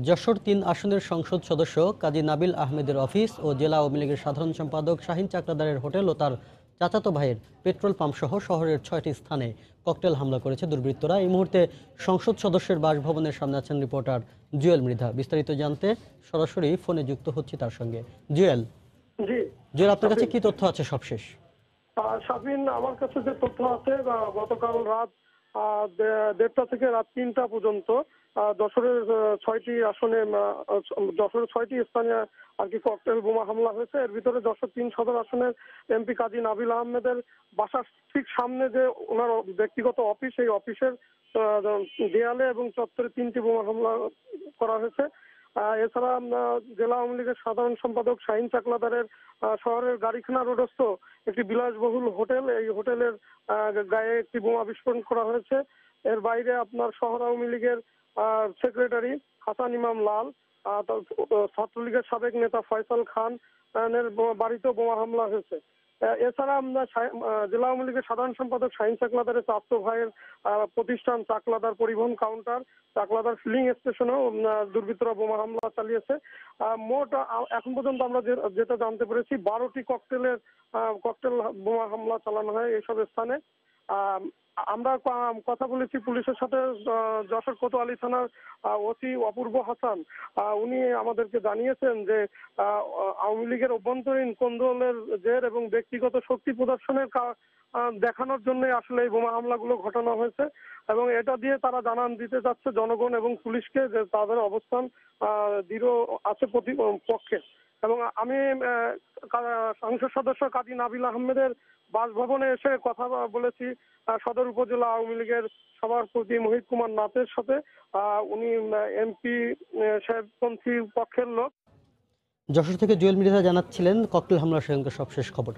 যশোর-৩ আসনের সংসদ সদস্য কাজী নাবিল আহমেদের অফিস ও জেলা আওয়ামী লীগের সাধারণ সম্পাদক শাহীন চাকলাদারের হোটেল ও তার চাচাতো ভাইয়ের পেট্রোল পাম্পসহ শহরের ৬টি স্থানে ককটেল হামলা করেছে দুর্বৃত্তরা। এই মুহূর্তে সংসদ সদস্যের বাসভবনের সামনে আছেন রিপোর্টার জুয়েল মৃধা। বিস্তারিত জানতে সরাসরি ফোনে যুক্ত হচ্ছি তার সঙ্গে। জুয়েল, জি আপনার কাছে কি তথ্য আছে সবশেষ? শাফিন, আমার কাছে যে তথ্য আছে গতকাল রাত ১:৩০ থেকে রাত ৩টা পর্যন্ত যশোরের ৬টি আসনে যশোরের ৬টি স্থানে আর কি ককটেল বোমা হামলা হয়েছে। এর ভিতরে যশোর-৩ সদর আসনের এমপি কাজী নাবিল আহমেদের বাসার ঠিক সামনে যে ওনার ব্যক্তিগত অফিস, এই অফিসের দেয়ালে এবং চত্বরে ৩টি বোমা হামলা করা হয়েছে। এছাড়া জেলা আওয়ামী লীগের সাধারণ সম্পাদক শাহীন চাকলাদারের শহরের গাড়িখানা রোডস্থ একটি বিলাসবহুল হোটেল, এই হোটেলের গায়ে একটি বোমা বিস্ফোরণ করা হয়েছে। এর বাইরে আপনার শহর আওয়ামী লীগের সেক্রেটারি হাসান ইমাম লাল, ছাত্রলীগের সাবেক নেতা ফয়সাল খান এর বাড়িতেও বোমা হামলা হয়েছে। এছাড়া আমরা জেলা আওয়ামী লীগের সাধারণ সম্পাদক শাহীন চাকলাদারের চাচাতো ভাইয়ের প্রতিষ্ঠান চাকলাদার পরিবহন কাউন্টার, চাকলাদার ফিলিং স্টেশনেও দুর্বৃত্তরা বোমা হামলা চালিয়েছে। মোট এখন পর্যন্ত আমরা যেটা জানতে পেরেছি ১২টি ককটেল বোমা হামলা চালানো হয় এইসব স্থানে। আমরা কথা বলেছি পুলিশের সাথে। যশোর কোতোয়ালি থানার ওসি অপূর্ব হাসান, উনি আমাদেরকে জানিয়েছেন যে আওয়ামী লীগের অভ্যন্তরীণ কোন্দলের জের এবং ব্যক্তিগত শক্তি প্রদর্শনের দেখানোর জন্য আসলে এই বোমা হামলাগুলো ঘটানো হয়েছে এবং এটা দিয়ে তারা জানান দিতে যাচ্ছে জনগণ এবং পুলিশকে যে তাদের অবস্থান দৃঢ় আছে পক্ষে। এবং আমি সংসদ সদস্য কাজী নাবিল আহমেদের বাসভবনে এসে কথা বলেছি সদর উপজেলা আওয়ামী লীগের সভাপতি মোহিত কুমার নাথের সাথে। উনি এমপি সাহেবপন্থী পক্ষের লোক। যশোর থেকে জুয়েল মৃধা জানাচ্ছিলেন ককটেল হামলার সঙ্গে সবশেষ খবর।